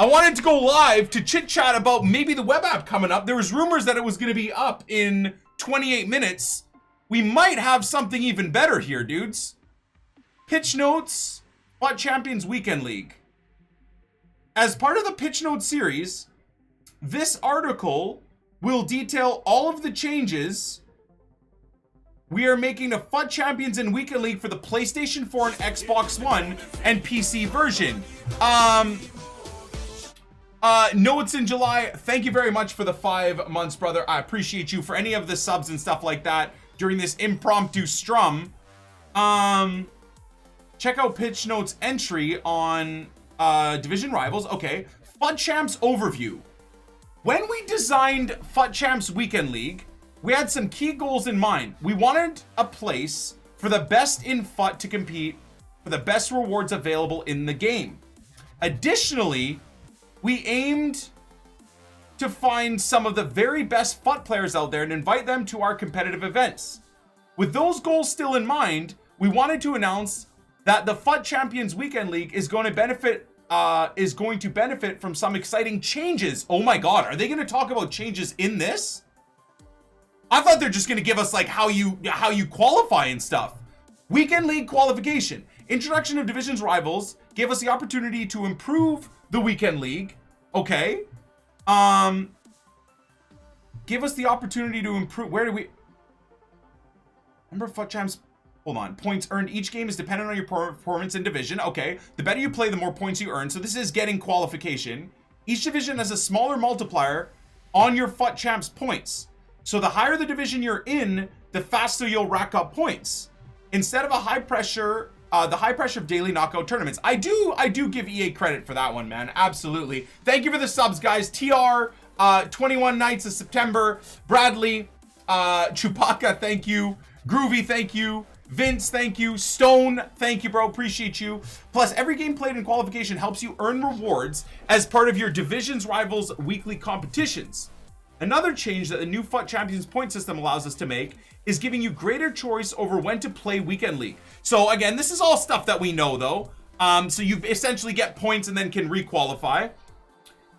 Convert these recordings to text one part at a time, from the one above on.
I wanted to go live to chit chat about maybe the web app coming up. There was rumors that it was going to be up in 28 minutes. We might have something even better here, dudes. Pitch notes, FUT Champions Weekend League. As part of the pitch note series, this article will detail all of the changes we are making to FUT Champions and Weekend League for the PlayStation 4 and Xbox One and PC version. Notes in July. Thank you very much for the 5 months, brother. I appreciate you for any of the subs and stuff like that during this impromptu strum. Check out pitch notes entry on Division Rivals. Okay, FUT Champs overview. When we designed FUT Champs Weekend League, we had some key goals in mind. We wanted a place for the best in FUT to compete for the best rewards available in the game. Additionally, we aimed to find some of the very best FUT players out there and invite them to our competitive events. With those goals still in mind, we wanted to announce that the FUT Champions Weekend League is going to benefit from some exciting changes. Oh my god, are they going to talk about changes in this? I thought they're just going to give us like how you qualify and stuff. Weekend League qualification. Introduction of Divisions Rivals gave us the opportunity to improve the Weekend League. Okay. Give us the opportunity to improve. Where do we... Remember FUT Champs... Hold on. Points earned each game is dependent on your performance in division. Okay. The better you play, the more points you earn. So this is getting qualification. Each division has a smaller multiplier on your FUT Champs points. So the higher the division you're in, the faster you'll rack up points. Instead of a high pressure, the high pressure of daily knockout tournaments. I do give EA credit for that one, man. Absolutely. Thank you for the subs, guys. TR, 21 Nights of September. Bradley, Chewbacca, thank you. Groovy, thank you. Vince, thank you. Stone, thank you, bro. Appreciate you. Plus, every game played in qualification helps you earn rewards as part of your Divisions Rivals weekly competitions. Another change that the new FUT Champions point system allows us to make is giving you greater choice over when to play Weekend League. So again, this is all stuff that we know though. So you essentially get points and then can requalify.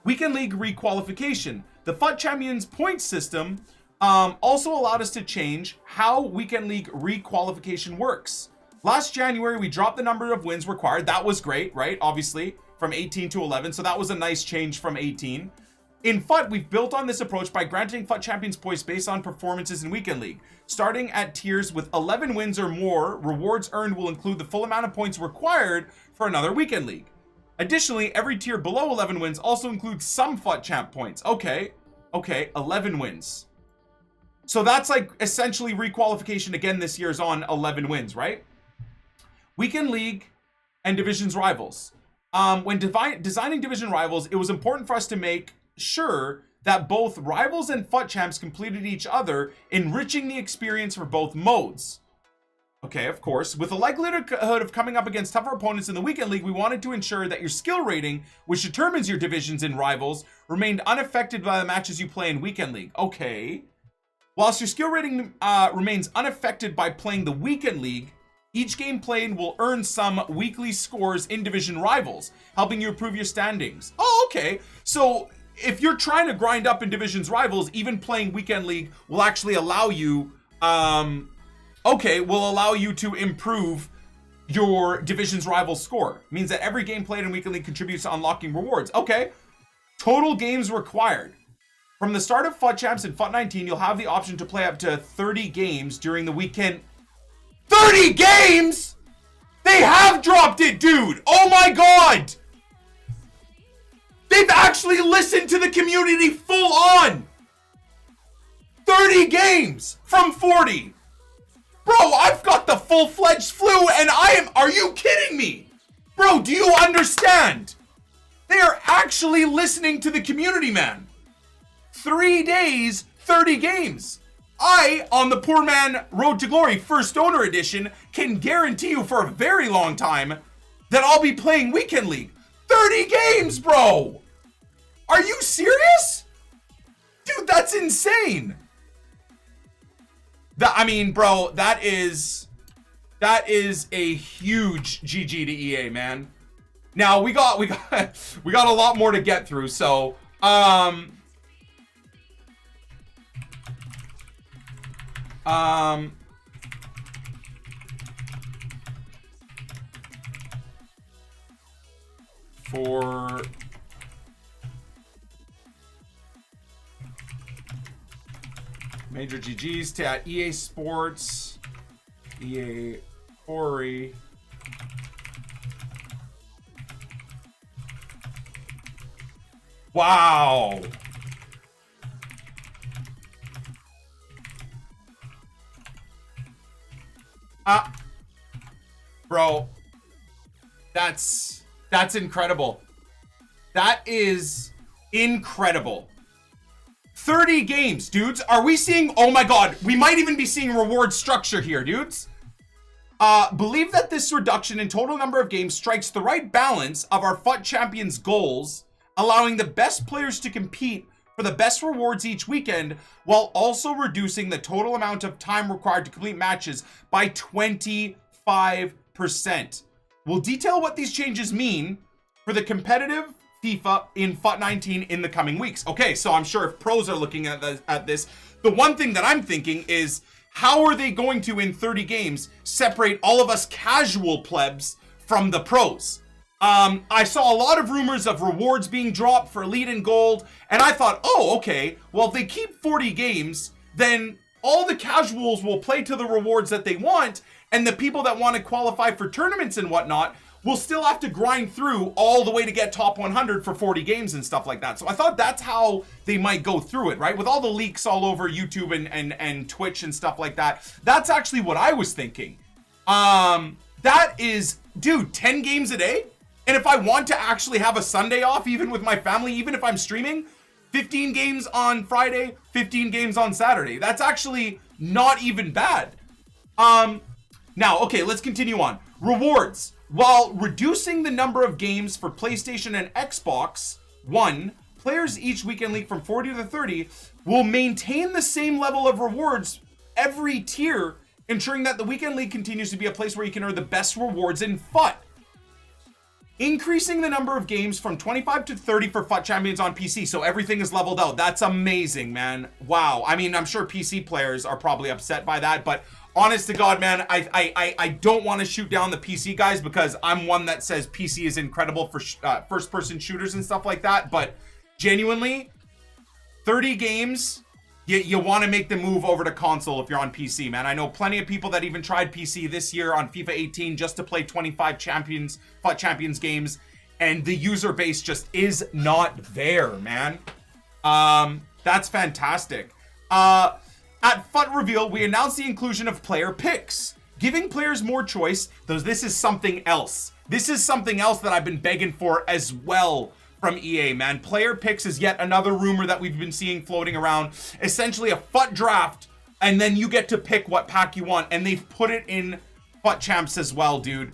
Weekend League requalification. The FUT Champions point system also allowed us to change how Weekend League requalification works. Last January, we dropped the number of wins required. That was great, right? Obviously, from 18 to 11. So that was a nice change from 18. In FUT, we've built on this approach by granting FUT Champions points based on performances in Weekend League. Starting at tiers with 11 wins or more, rewards earned will include the full amount of points required for another Weekend League. Additionally, every tier below 11 wins also includes some FUT Champ points. Okay, 11 wins. So that's like essentially requalification again this year is on 11 wins, right? Weekend League and Divisions Rivals. When designing Division Rivals, it was important for us to make sure that both Rivals and FUT Champs completed each other, enriching the experience for both modes. Okay, of course. With the likelihood of coming up against tougher opponents in the Weekend League, we wanted to ensure that your skill rating, which determines your divisions in Rivals, remained unaffected by the matches you play in Weekend League. Okay. Whilst your skill rating remains unaffected by playing the Weekend League, each game played will earn some weekly scores in Division Rivals, helping you improve your standings. Oh, okay. So if you're trying to grind up in Divisions Rivals, even playing Weekend League will actually allow you, will allow you to improve your Divisions Rivals score. It means that every game played in Weekend League contributes to unlocking rewards. Okay. Total games required. From the start of FUT Champs in FUT 19, you'll have the option to play up to 30 games during the weekend. 30 games? They have dropped it, dude. Oh my god. They've actually listened to the community full on. 30 games from 40. Bro, I've got the full-fledged flu and are you kidding me? Bro, do you understand? They are actually listening to the community, man. 3 days, 30 games. I, on the Poor Man Road to Glory First Owner Edition, can guarantee you for a very long time that I'll be playing Weekend League. 30 games, bro! Are you serious? Dude, that's insane. Bro, that is a huge GG to EA, man. Now we got a lot more to get through. So for major GGs to EA Sports, EA Ori. Wow. Bro, that's incredible. That is incredible. 30 games, dudes. Are we seeing, oh my god, we might even be seeing reward structure here, dudes. Believe that this reduction in total number of games strikes the right balance of our FUT Champions goals, allowing the best players to compete for the best rewards each weekend, while also reducing the total amount of time required to complete matches by 25%. We'll detail what these changes mean for the competitive FIFA in FUT 19 in the coming weeks. Okay, so I'm sure if pros are looking at this, the one thing that I'm thinking is, how are they going to, in 30 games, separate all of us casual plebs from the pros? I saw a lot of rumors of rewards being dropped for Elite and Gold, and I thought, oh, okay, well, if they keep 40 games, then all the casuals will play to the rewards that they want, and the people that want to qualify for tournaments and whatnot will still have to grind through all the way to get top 100 for 40 games and stuff like that. So I thought that's how they might go through it, right? With all the leaks all over YouTube and Twitch and stuff like that. That's actually what I was thinking. That is, dude, 10 games a day? And if I want to actually have a Sunday off, even with my family, even if I'm streaming, 15 games on Friday, 15 games on Saturday. That's actually not even bad. Now, okay, let's continue on. Rewards. While reducing the number of games for PlayStation and Xbox One, players each weekend league from 40 to 30 will maintain the same level of rewards every tier, ensuring that the weekend league continues to be a place where you can earn the best rewards in FUT. Increasing the number of games from 25 to 30 for FUT Champions on PC, so everything is leveled out. That's amazing, man. Wow. I mean, I'm sure PC players are probably upset by that, but honest to God, man, I don't want to shoot down the PC guys, because I'm one that says PC is incredible for first-person shooters and stuff like that, but genuinely, 30 games, you want to make the move over to console if you're on PC, man. I know plenty of people that even tried PC this year on FIFA 18 just to play 25 FUT Champions games, and the user base just is not there, man. That's fantastic. At FUT Reveal, we announced the inclusion of player picks, giving players more choice, though this is something else. This is something else that I've been begging for as well from EA, man. Player picks is yet another rumor that we've been seeing floating around. Essentially a FUT draft, and then you get to pick what pack you want, and they've put it in FUT Champs as well, dude.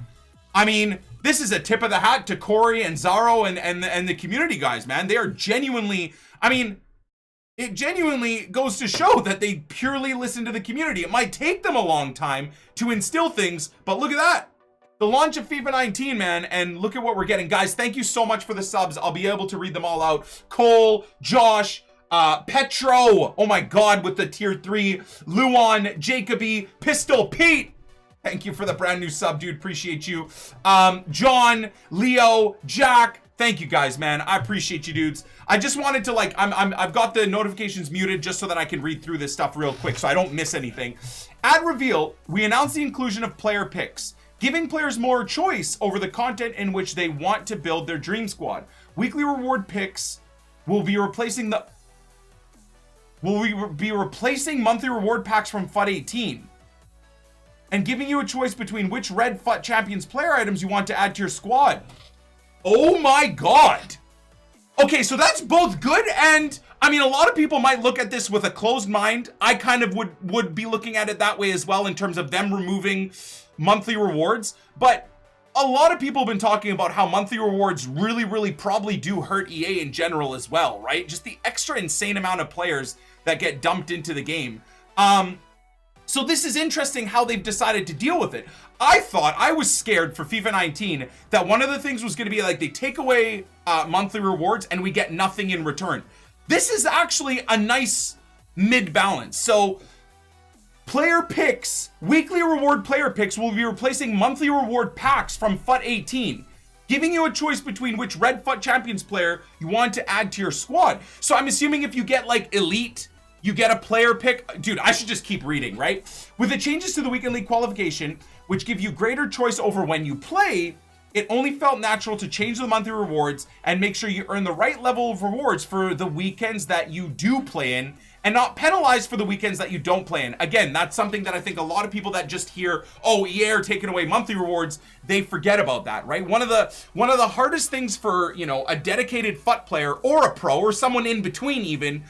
I mean, this is a tip of the hat to Corey and Zaro and the community guys, man. They are genuinely, I mean, it genuinely goes to show that they purely listen to the community. It might take them a long time to instill things, but look at that. The launch of FIFA 19, man, and look at what we're getting. Guys, thank you so much for the subs. I'll be able to read them all out. Cole, Josh, Petro, oh my God, with the tier 3, Luan, Jacoby, Pistol Pete. Thank you for the brand new sub, dude. Appreciate you. John, Leo, Jack. Thank you guys, man. I appreciate you, dudes. I just wanted to, like, I've got the notifications muted just so that I can read through this stuff real quick so I don't miss anything. At Reveal, we announced the inclusion of player picks, giving players more choice over the content in which they want to build their dream squad. Weekly reward picks will be replacing monthly reward packs from FUT 18, and giving you a choice between which red FUT Champions player items you want to add to your squad. Oh my God. Okay, so that's both good, and I mean, a lot of people might look at this with a closed mind. I kind of would be looking at it that way as well, in terms of them removing monthly rewards. But a lot of people have been talking about how monthly rewards really probably do hurt EA in general as well, right? Just the extra insane amount of players that get dumped into the game. So this is interesting how they've decided to deal with it. I was scared for FIFA 19 that one of the things was going to be like they take away monthly rewards and we get nothing in return. This is actually a nice mid-balance. So player picks, weekly reward player picks will be replacing monthly reward packs from FUT 18, giving you a choice between which Red FUT Champions player you want to add to your squad. So I'm assuming if you get like Elite, you get a player pick. Dude, I should just keep reading, right? With the changes to the Weekend League qualification, which give you greater choice over when you play, it only felt natural to change the monthly rewards and make sure you earn the right level of rewards for the weekends that you do play in and not penalize for the weekends that you don't play in. Again, that's something that I think a lot of people that just hear, oh, EA are taking away monthly rewards, they forget about that, right? One of the hardest things for, you know, a dedicated FUT player or a pro or someone in between even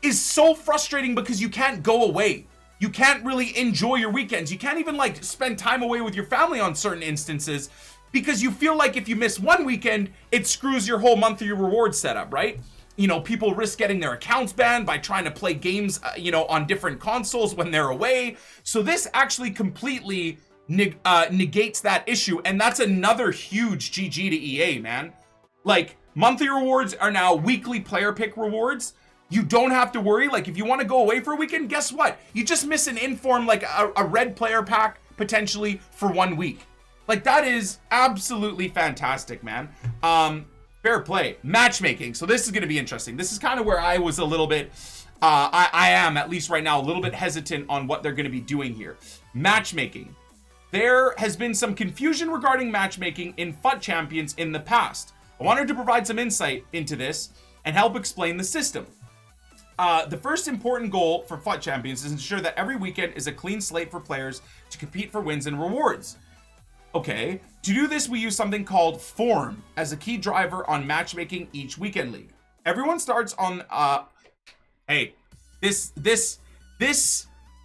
is so frustrating because you can't go away. You can't really enjoy your weekends. You can't even like spend time away with your family on certain instances because you feel like if you miss one weekend, it screws your whole monthly reward setup, right? You know, people risk getting their accounts banned by trying to play games, you know, on different consoles when they're away. So this actually completely negates that issue. And that's another huge GG to EA, man. Like, monthly rewards are now weekly player pick rewards. You don't have to worry. Like, if you want to go away for a weekend, guess what? You just miss an inform, like a red player pack potentially for 1 week. Like, that is absolutely fantastic, man. Fair play. Matchmaking. So this is going to be interesting. This is kind of where I was a little bit, I am, at least right now, a little bit hesitant on what they're going to be doing here. Matchmaking. There has been some confusion regarding matchmaking in FUT Champions in the past. I wanted to provide some insight into this and help explain the system. The first important goal for FUT Champions is to ensure that every weekend is a clean slate for players to compete for wins and rewards. Okay, to do this, we use something called form as a key driver on matchmaking each weekend league. Everyone starts on, hey, this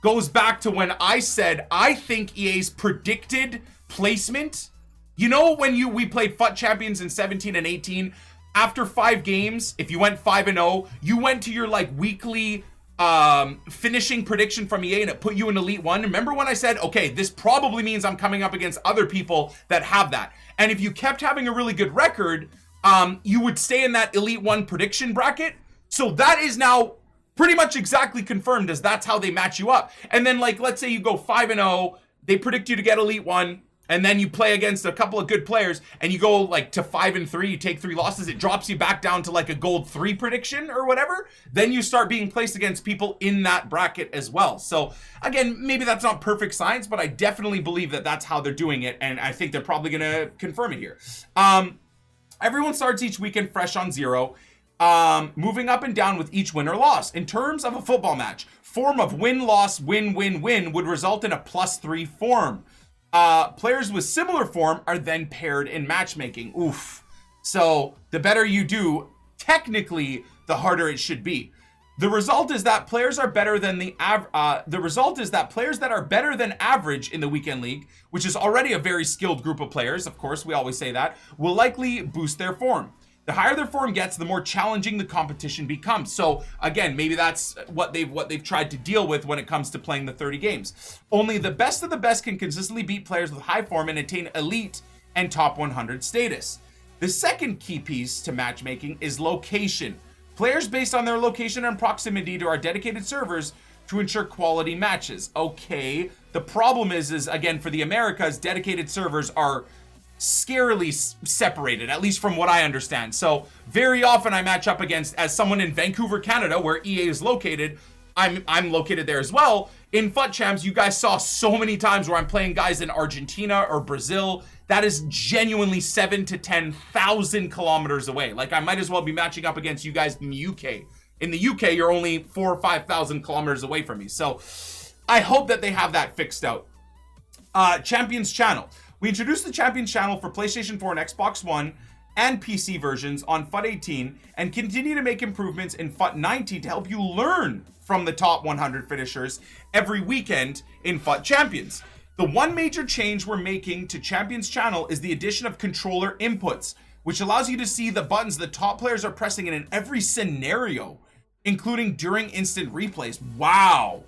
goes back to when I said, I think EA's predicted placement, you know, when we played FUT Champions in 17 and 18, after 5 games, if you went 5-0, you went to your like weekly finishing prediction from EA and it put you in Elite 1. Remember when I said, okay, this probably means I'm coming up against other people that have that. And if you kept having a really good record, you would stay in that Elite 1 prediction bracket. So that is now pretty much exactly confirmed as that's how they match you up. And then like, let's say you go 5-0, they predict you to get Elite 1, and then you play against a couple of good players and you go like to 5-3, you take 3 losses, it drops you back down to like a gold 3 prediction or whatever. Then you start being placed against people in that bracket as well. So again, maybe that's not perfect science, but I definitely believe that that's how they're doing it. And I think they're probably going to confirm it here. Everyone starts each weekend fresh on 0, moving up and down with each win or loss. In terms of a football match, form of win, loss, win, win, win would result in a +3 form. Players with similar form are then paired in matchmaking. Oof. So the better you do, technically, the harder it should be. The result is that players are better than players that are better than average in the weekend league, which is already a very skilled group of players. Of course, we always say that, will likely boost their form. The higher their form gets, the more challenging the competition becomes. So again, maybe that's what they've tried to deal with when it comes to playing the 30 games. Only the best of the best can consistently beat players with high form and attain elite and top 100 status. The second key piece to matchmaking is location. Players based on their location and proximity to our dedicated servers to ensure quality matches. Okay, the problem is again, for the Americas, dedicated servers are scarily separated, at least from what I understand. So very often I match up against, as someone in Vancouver, Canada, where EA is located, I'm located there as well. In FUT Champs, you guys saw so many times where I'm playing guys in Argentina or Brazil. That is genuinely 7,000 to 10,000 kilometers away. Like, I might as well be matching up against you guys in the UK. In the UK, you're only 4,000 or 5,000 kilometers away from me. So I hope that they have that fixed out. Champions Channel. We introduced the Champions Channel for PlayStation 4 and Xbox One and PC versions on FUT 18 and continue to make improvements in FUT 19 to help you learn from the top 100 finishers every weekend in FUT Champions. The one major change we're making to Champions Channel is the addition of controller inputs, which allows you to see the buttons the top players are pressing in every scenario, including during instant replays. Wow.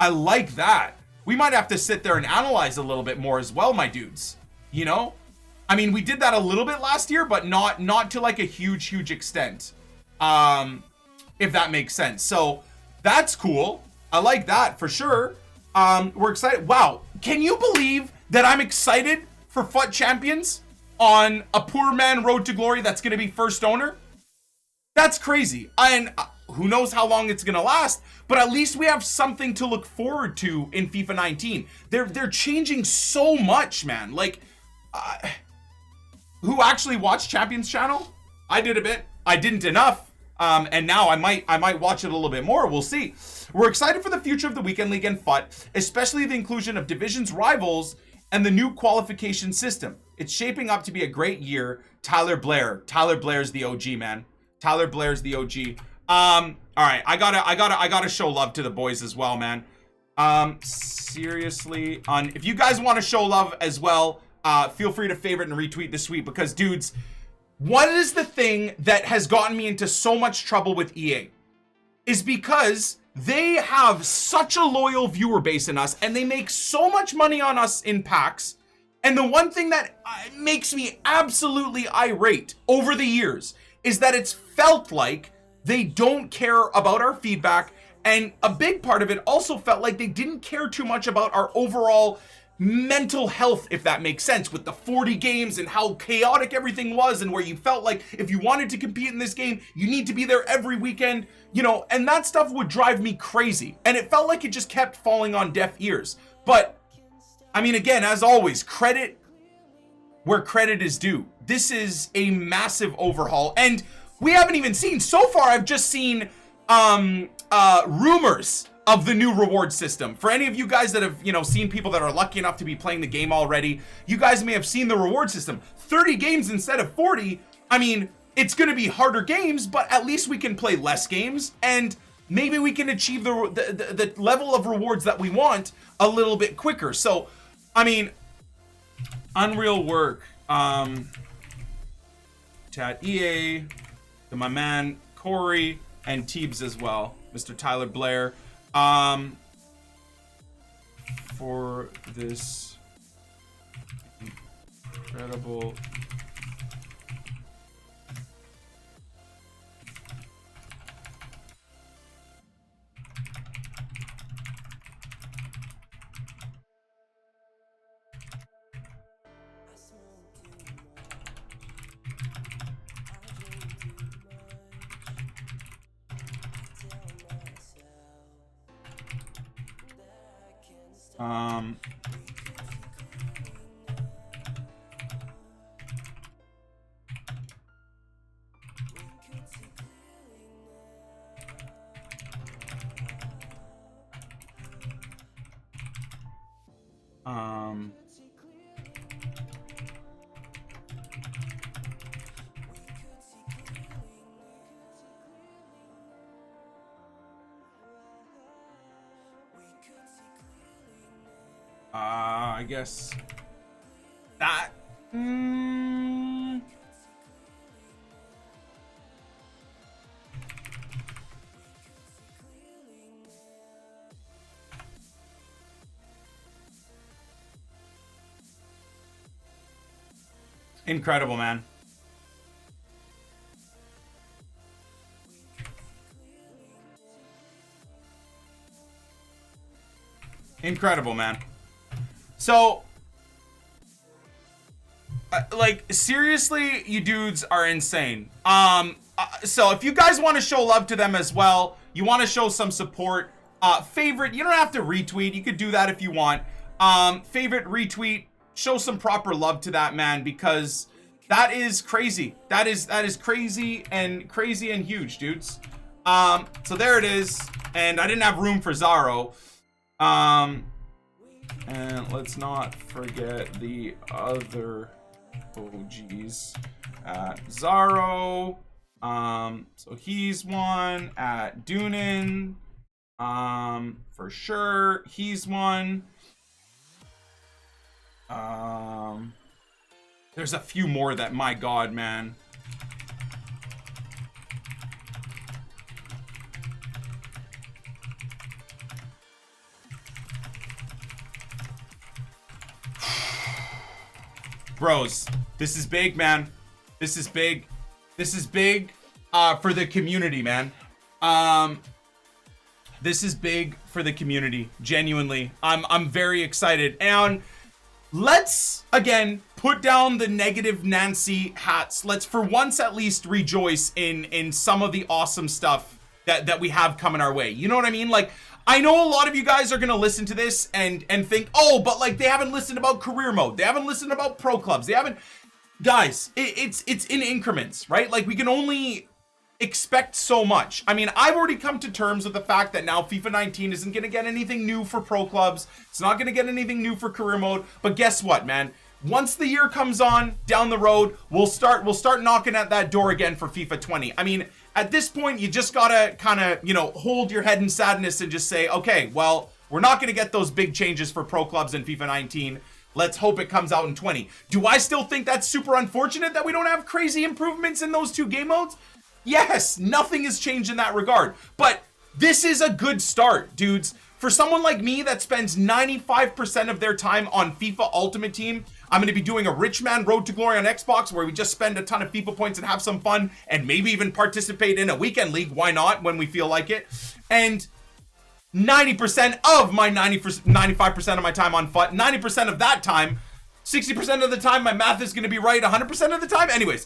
I like that. We might have to sit there and analyze a little bit more as well, my dudes. You know? I mean, we did that a little bit last year, but not to like a huge extent. If that makes sense. So that's cool. I like that for sure. We're excited. Wow. Can you believe that I'm excited for FUT Champions on a poor man road to glory that's going to be first owner? That's crazy. And who knows how long it's going to last, but at least we have something to look forward to in FIFA 19. They're changing so much, man. Like, who actually watched Champions Channel? I did a bit. I didn't enough. And now I might watch it a little bit more. We'll see. We're excited for the future of the Weekend League and FUT, especially the inclusion of divisions rivals and the new qualification system. It's shaping up to be a great year. Tyler Blair. Tyler Blair's the OG, man. Tyler Blair's the OG. All right, I gotta show love to the boys as well, man. Seriously, if you guys want to show love as well, feel free to favorite and retweet this tweet, because dudes, what is the thing that has gotten me into so much trouble with EA is because they have such a loyal viewer base in us, and they make so much money on us in packs. And the one thing that makes me absolutely irate over the years is that it's felt like they don't care about our feedback. And a big part of it also felt like they didn't care too much about our overall mental health, if that makes sense, with the 40 games and how chaotic everything was, and where you felt like if you wanted to compete in this game, you need to be there every weekend, you know, and that stuff would drive me crazy. And it felt like it just kept falling on deaf ears. But I mean, again, as always, credit where credit is due. This is a massive overhaul, and we haven't even seen, so far I've just seen rumors of the new reward system. For any of you guys that have, you know, seen people that are lucky enough to be playing the game already, you guys may have seen the reward system. 30 games instead of 40. I mean, it's going to be harder games, but at least we can play less games, and maybe we can achieve the level of rewards that we want a little bit quicker. So, I mean, unreal work. Chat EA, to my man Corey, and Teebs as well, Mr. Tyler Blair, for this incredible I guess that incredible, man. Incredible, man. So, like, seriously, you dudes are insane. So if you guys want to show love to them as well, you want to show some support, favorite, you don't have to retweet, you could do that if you want. Favorite, retweet, show some proper love to that man, because that is crazy. That is crazy and huge, dudes. So there it is, and I didn't have room for Zaro. And let's not forget the other OGs at Zaro. So he's one at Dunin. For sure, he's one. There's a few more that, my God, man. Bros, this is big, man. This is big. This is big for the community, man. This is big for the community. Genuinely, I'm very excited. And let's again put down the negative Nancy hats. Let's for once at least rejoice in some of the awesome stuff that we have coming our way. You know what I mean? Like, I know a lot of you guys are gonna listen to this and think, oh, but like they haven't listened about career mode, they haven't listened about pro clubs, they haven't. Guys, it's in increments, right? Like we can only expect so much. I mean, I've already come to terms with the fact that now FIFA 19 isn't gonna get anything new for pro clubs. It's not gonna get anything new for career mode. But guess what, man? Once the year comes on down the road, we'll start knocking at that door again for FIFA 20. I mean, at this point, you just gotta kind of, you know, hold your head in sadness and just say, okay, well, we're not gonna get those big changes for pro clubs in FIFA 19. Let's hope it comes out in 20. Do I still think that's super unfortunate that we don't have crazy improvements in those two game modes? Yes, nothing has changed in that regard. But this is a good start, dudes. For someone like me that spends 95% of their time on FIFA Ultimate Team, I'm going to be doing a Rich Man Road to Glory on Xbox where we just spend a ton of FIFA points and have some fun and maybe even participate in a weekend league. Why not when we feel like it? And 90% of my 95% of my time on FUT, 90% of that time, 60% of the time, my math is going to be right 100% of the time. Anyways,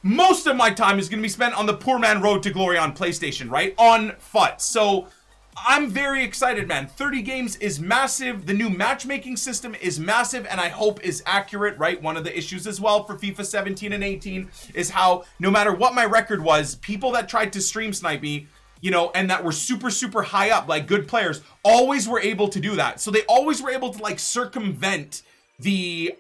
most of my time is going to be spent on the Poor Man Road to Glory on PlayStation, right? On FUT. So I'm very excited, man. 30 games is massive. The new matchmaking system is massive and I hope is accurate, right? One of the issues as well for FIFA 17 and 18 is how no matter what my record was, people that tried to stream snipe me, you know, and that were super, super high up, like good players, always were able to do that. So they always were able to like circumvent the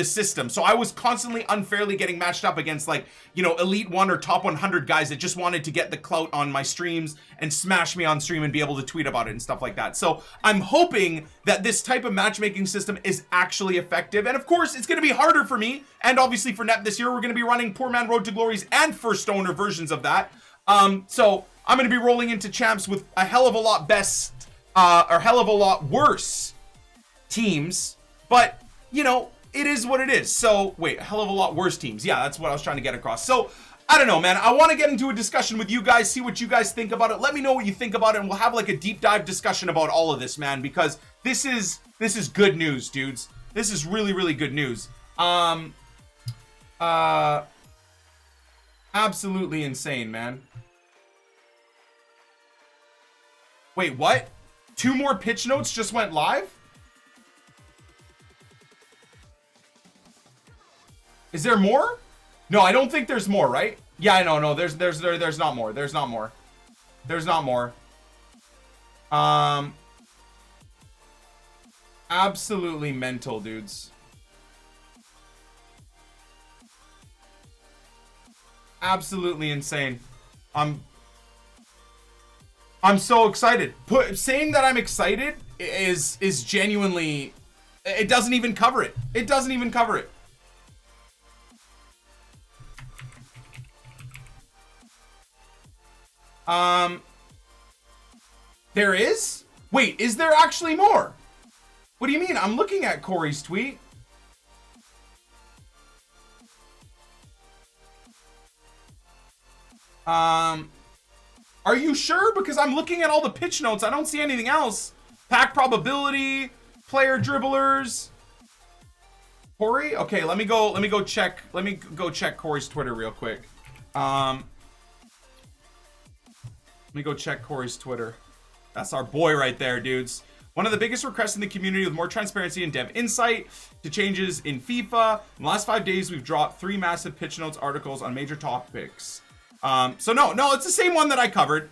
system. So I was constantly unfairly getting matched up against like, you know, elite 1 or top 100 guys that just wanted to get the clout on my streams and smash me on stream and be able to tweet about it and stuff like that. So I'm hoping that this type of matchmaking system is actually effective. And of course, it's going to be harder for me and obviously for NEP this year. We're going to be running Poor Man Road to Glories and First Owner versions of that. So I'm going to be rolling into champs with a hell of a lot or hell of a lot worse teams, but you know, it is what it is. So wait, a hell of a lot worse teams. Yeah, that's what I was trying to get across. So I don't know, man. I want to get into a discussion with you guys, see what you guys think about it. Let me know what you think about it, and we'll have like a deep dive discussion about all of this, man, because this is good news, dudes. This is really, really good news. Absolutely insane, man. Wait, what? 2 more pitch notes just went live? Is there more? No, I don't think there's more, right? Yeah, I know. No, there's not more. There's not more. There's not more. Absolutely mental, dudes. Absolutely insane. I'm so excited. Saying that I'm excited is genuinely, it doesn't even cover it. It doesn't even cover it. There is? Wait, is there actually more? What do you mean? I'm looking at Corey's tweet. Are you sure? Because I'm looking at all the pitch notes. I don't see anything else. Pack probability, player dribblers. Corey? Okay, let me go check Corey's Twitter real quick. Let me go check Corey's Twitter. That's our boy right there, dudes. One of the biggest requests in the community with more transparency and dev insight to changes in FIFA. In the last 5 days, we've dropped 3 massive pitch notes articles on major topics. So no, it's the same one that I covered.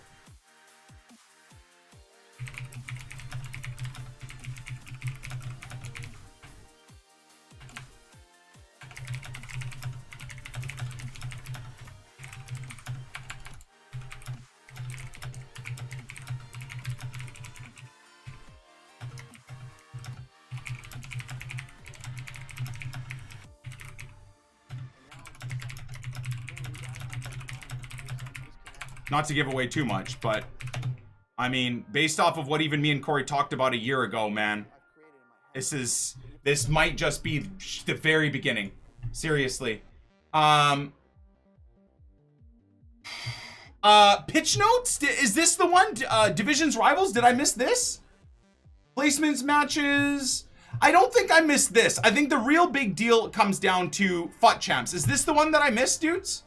Not to give away too much, but I mean, based off of what even me and Corey talked about a year ago, man, this is This might just be the very beginning. Seriously. Pitch notes? Is this the one? Divisions Rivals? Did I miss this? Placements matches. I don't think I missed this. I think the real big deal comes down to FUT Champs. Is this the one that I missed, dudes?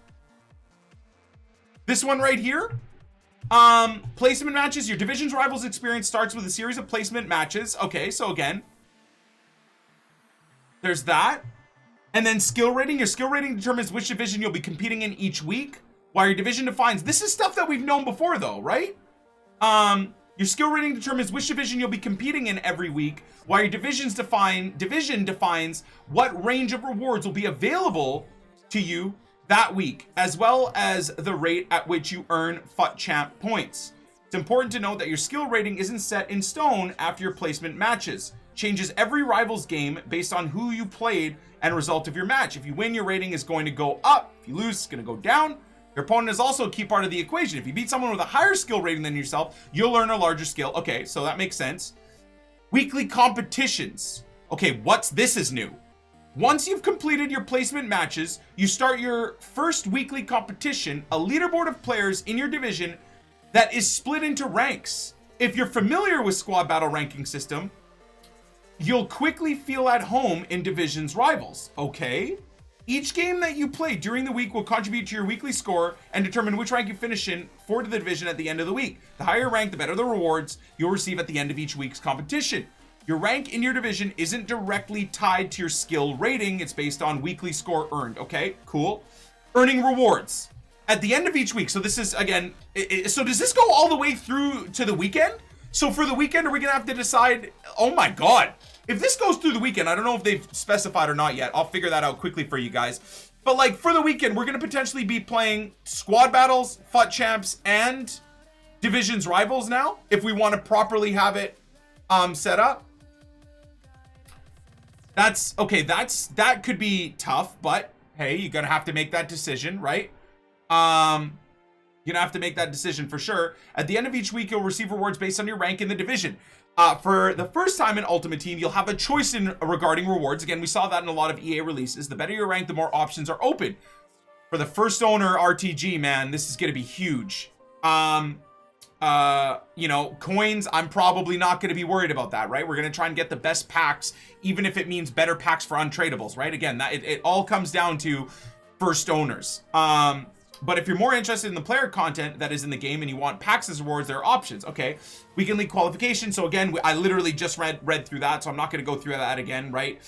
This one right here? Placement matches. Your Divisions Rivals experience starts with a series of placement matches. Okay, so again, there's that. And then skill rating. Your skill rating determines which division you'll be competing in each week, while your division defines. This is stuff that we've known before though, right? Your skill rating determines which division you'll be competing in every week, while your division defines what range of rewards will be available to you that week, as well as the rate at which you earn FUT Champ points. It's important to note that your skill rating isn't set in stone after your placement matches. Changes every Rivals game based on who you played and result of your match. If you win, your rating is going to go up. If you lose, it's going to go down. Your opponent is also a key part of the equation. If you beat someone with a higher skill rating than yourself, you'll earn a larger skill. Okay, so that makes sense. Weekly competitions. Okay, this is new. Once you've completed your placement matches, you start your first weekly competition, a leaderboard of players in your division that is split into ranks. If you're familiar with squad battle ranking system, you'll quickly feel at home in Divisions Rivals. Okay. Each game that you play during the week will contribute to your weekly score and determine which rank you finish in for the division at the end of the week. The higher rank, the better the rewards you'll receive at the end of each week's competition. Your rank in your division isn't directly tied to your skill rating. It's based on weekly score earned. Okay, cool. Earning rewards at the end of each week. So this is, again, so does this go all the way through to the weekend? So for the weekend, are we going to have to decide? Oh my God. If this goes through the weekend, I don't know if they've specified or not yet. I'll figure that out quickly for you guys. But like for the weekend, we're going to potentially be playing squad battles, FUT Champs, and Divisions Rivals now, if we want to properly have it set up. That's okay. That could be tough, but hey, you're going to have to make that decision, right? You're gonna have to make that decision for sure. At the end of each week, you'll receive rewards based on your rank in the division. For the first time in Ultimate Team, you'll have a choice regarding rewards. Again, we saw that in a lot of EA releases. The better your rank, the more options are open. For the first owner RTG, man, this is gonna be huge. You know, coins, I'm probably not gonna be worried about that, right? We're gonna try and get the best packs, even if it means better packs for untradables, right? Again, it all comes down to first owners. But if you're more interested in the player content that is in the game and you want packs as rewards, there are options. Okay, Weekend League qualification. So again, I literally just read through that, so I'm not going to go through that again, right?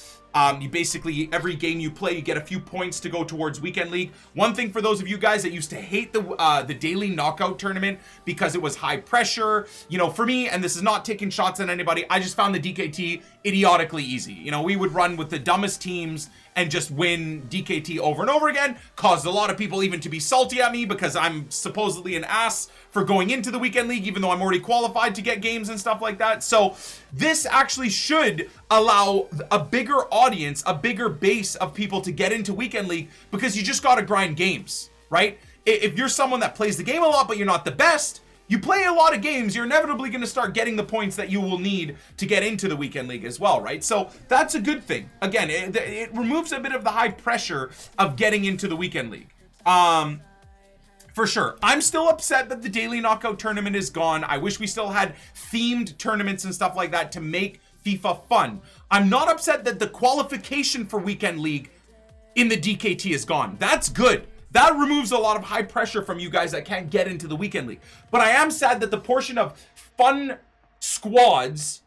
You basically, every game you play, you get a few points to go towards Weekend League. One thing for those of you guys that used to hate the daily knockout tournament because it was high pressure, you know, for me, and this is not taking shots at anybody, I just found the DKT idiotically easy. You know, we would run with the dumbest teams and just win DKT over and over again. Caused a lot of people even to be salty at me because I'm supposedly an ass for going into the Weekend League, even though I'm already qualified to get games and stuff like that. So this actually should allow a bigger audience, a bigger base of people to get into Weekend League, because you just got to grind games, right? If you're someone that plays the game a lot, but you're not the best, you play a lot of games, you're inevitably going to start getting the points that you will need to get into the Weekend League as well, right? So that's a good thing. Again, it removes a bit of the high pressure of getting into the Weekend League. For sure. I'm still upset that the daily knockout tournament is gone. I wish we still had themed tournaments and stuff like that to make FIFA fun. I'm not upset that the qualification for Weekend League in the DKT is gone. That's good. That removes a lot of high pressure from you guys that can't get into the Weekend League. But I am sad that the portion of fun squads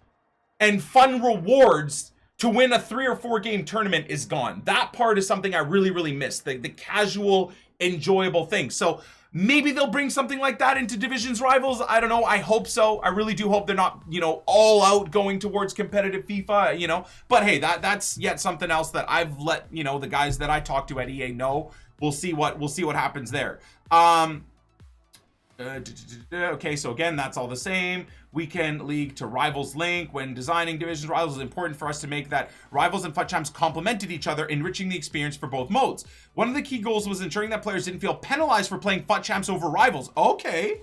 and fun rewards to win a 3 or 4 game tournament is gone. That part is something I really, really miss. The casual, enjoyable thing. So maybe they'll bring something like that into Divisions Rivals. I don't know. I hope so. I really do hope they're not, you know, all out going towards competitive FIFA, you know. But hey, that's yet something else that I've let, you know, the guys that I talk to at EA know. We'll see what happens there. Okay, so again, that's all the same. Weekend League to Rivals link. When designing Divisions Rivals, it's important for us to make that Rivals and FUT Champs complemented each other, enriching the experience for both modes. One of the key goals was ensuring that players didn't feel penalized for playing FUT Champs over Rivals. Okay.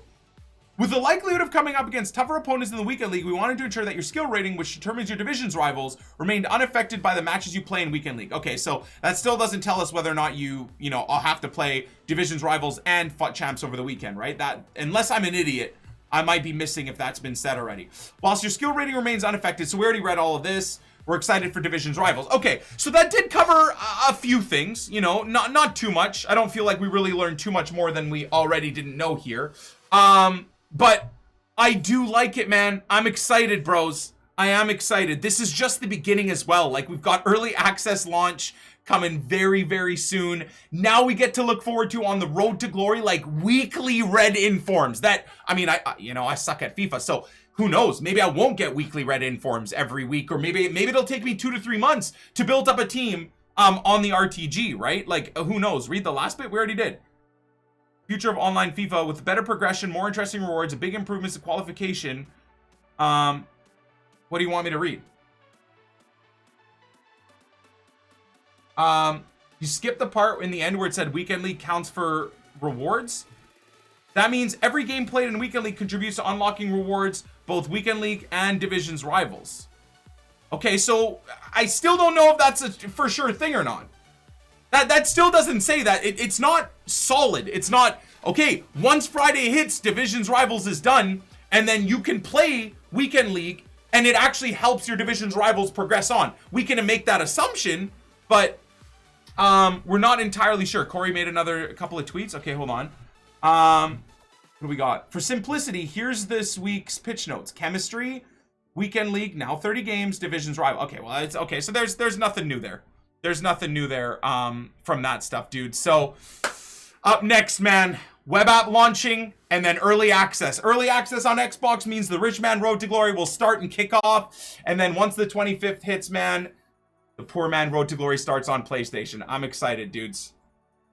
With the likelihood of coming up against tougher opponents in the Weekend League, we wanted to ensure that your skill rating, which determines your division's rivals, remained unaffected by the matches you play in Weekend League. Okay, so that still doesn't tell us whether or not you know, I'll have to play division's rivals and FUT champs over the weekend, right? That, unless I'm an idiot, I might be missing if that's been said already. Whilst your skill rating remains unaffected, so we already read all of this. We're excited for division's rivals. Okay, so that did cover a few things, you know, not too much. I don't feel like we really learned too much more than we already didn't know here. But I do like it, man. I'm excited, bros. I am excited. This is just the beginning as well. Like, we've got early access launch coming very, very soon. Now we get to look forward to, on the road to glory, like weekly red informs. That, I mean, I suck at FIFA, so who knows? Maybe I won't get weekly red informs every week, or maybe it'll take me 2 to 3 months to build up a team on the RTG, right? Like, who knows? Read the last bit. We already did. Future of online FIFA with better progression, more interesting rewards, big improvements to qualification. What do you want me to read? You skipped the part in the end where it said Weekend League counts for rewards. That means every game played in Weekend League contributes to unlocking rewards, both Weekend League and Division's rivals. Okay, so I still don't know if that's a for sure thing or not. That still doesn't say that. It's not solid. It's not, okay, once Friday hits, Division's rivals is done, and then you can play Weekend League, and it actually helps your Division's rivals progress on. We can make that assumption, but we're not entirely sure. Corey made a couple of tweets. Okay, hold on. What do we got? For simplicity, here's this week's pitch notes. Chemistry, Weekend League, now 30 games, Division's rival. Okay, well, it's okay. So there's nothing new there. There's nothing new there from that stuff, dude. So up next, man, web app launching and then early access. Early access on Xbox means the Rich Man Road to Glory will start and kick off. And then once the 25th hits, man, the Poor Man Road to Glory starts on PlayStation. I'm excited, dudes.